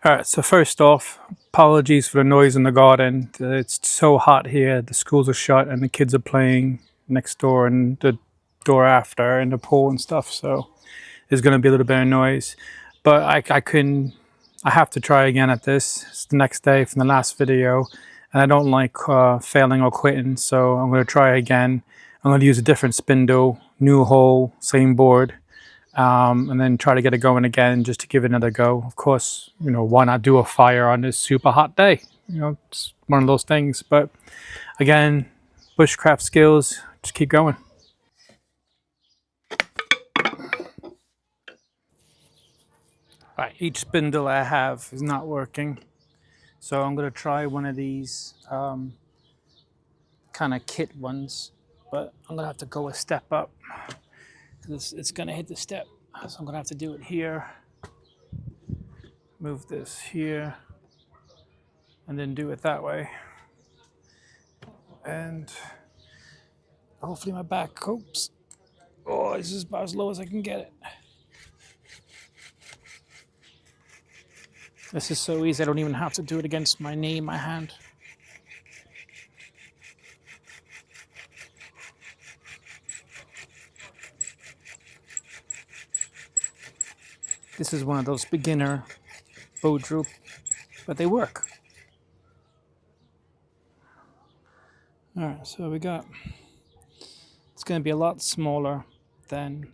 Alright, so first off, apologies for the noise in the garden. It's so hot here, the schools are shut and the kids are playing next door and the door after in the pool and stuff, so there's going to be a little bit of noise. But I have to try again at this. It's the next day from the last video, and I don't like failing or quitting, so I'm going to try again. I'm going to use a different spindle, new hole, same board. And then try to get it going again just to give it another go. Of course, why not do a fire on this super hot day? It's one of those things. But again, bushcraft skills, just keep going. Right, each spindle I have is not working. So I'm going to try one of these kind of kit ones. But I'm going to have to go a step up because it's going to hit the step. So I'm going to have to do it here. Move this here. And then do it that way. And hopefully my back copes. Oh, this is about as low as I can get it. This is so easy, I don't even have to do it against my knee, my hand. This is one of those beginner bow droop, but they work. Alright, so we got, it's going to be a lot smaller than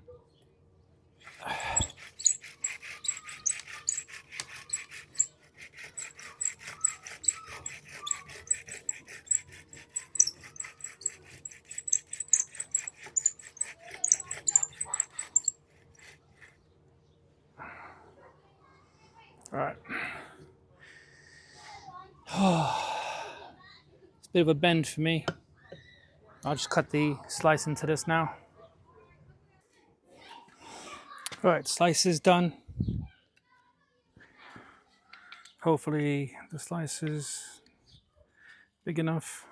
Alright. It's a bit of a bend for me. I'll just cut the slice into this now. Alright, slice is done. Hopefully the slice is big enough.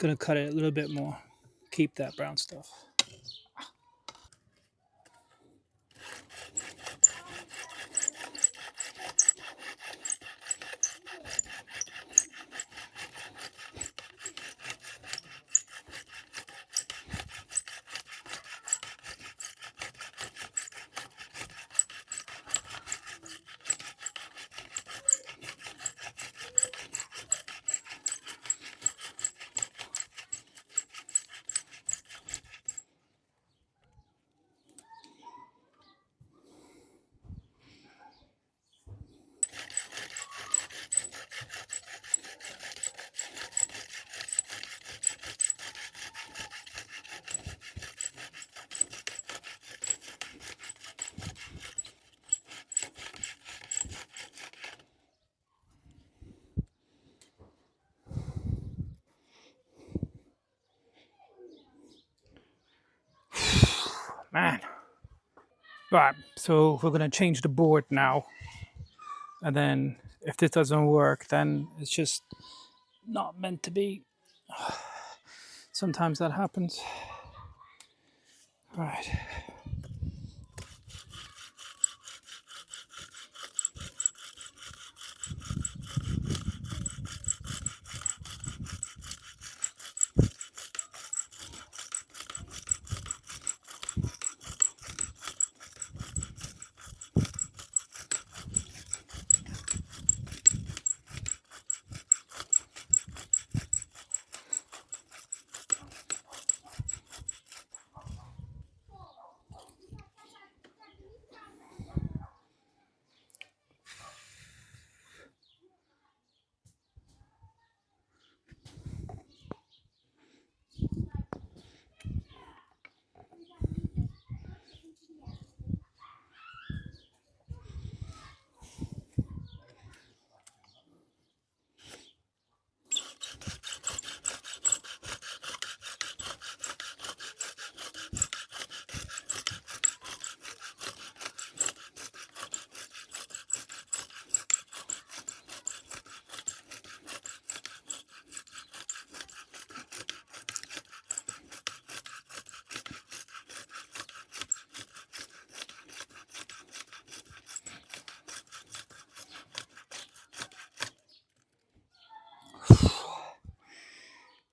Gonna cut it a little bit more. Keep that brown stuff. Man. Right, so we're gonna change the board now. And then if this doesn't work, then it's just not meant to be. Sometimes that happens. Right.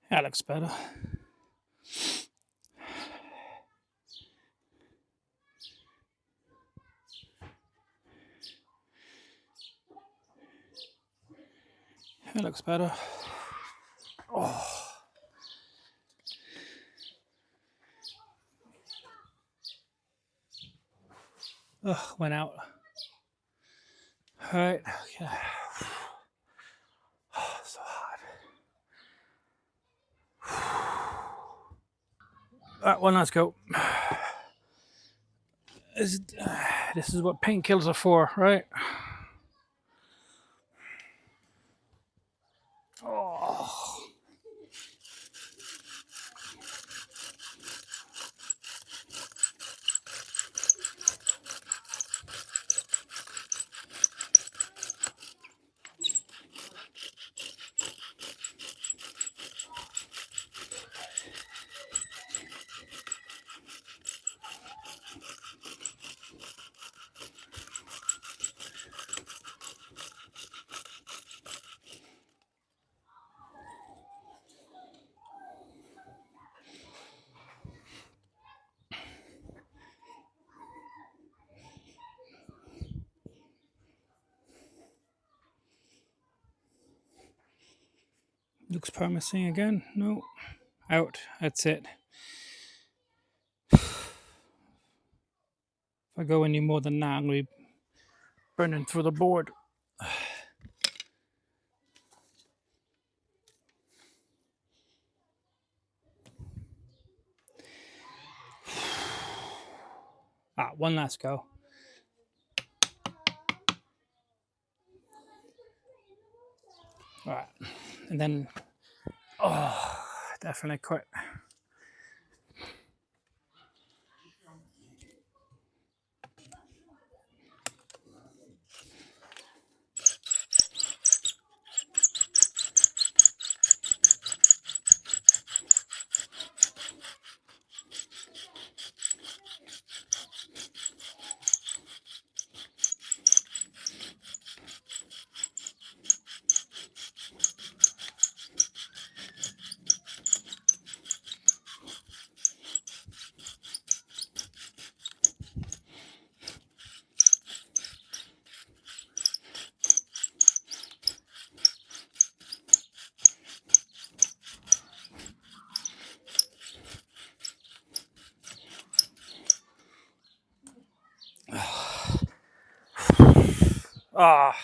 That looks better. That looks better. Oh. Ugh, went out. All right, okay. Oh, so hot. All right, one last go. This is what painkillers are for, right? Oh. Looks promising again. No. Out. That's it. If I go any more than that, I'm going to be burning through the board. One last go. All right. And then, definitely quit. Ah.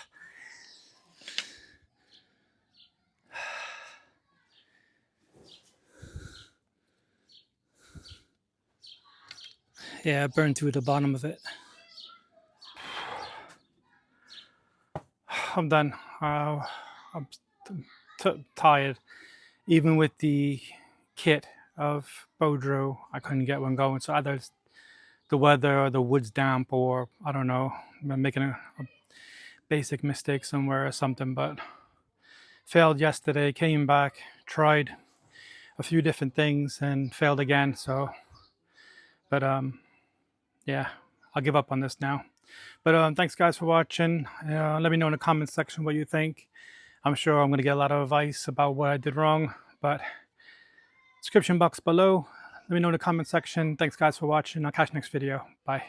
Yeah, I burned through the bottom of it. I'm done. I'm tired. Even with the kit of Bodro, I couldn't get one going. So either it's the weather or the wood's damp, or I don't know, I'm making a basic mistake somewhere or something. But failed yesterday, came back, tried a few different things and failed again. So, but yeah, I'll give up on this now. But thanks guys for watching. Let me know in the comment section what you think. I'm sure I'm going to get a lot of advice about what I did wrong, but description box below. Let me know in the comment section. Thanks guys for watching. I'll catch you next video. Bye.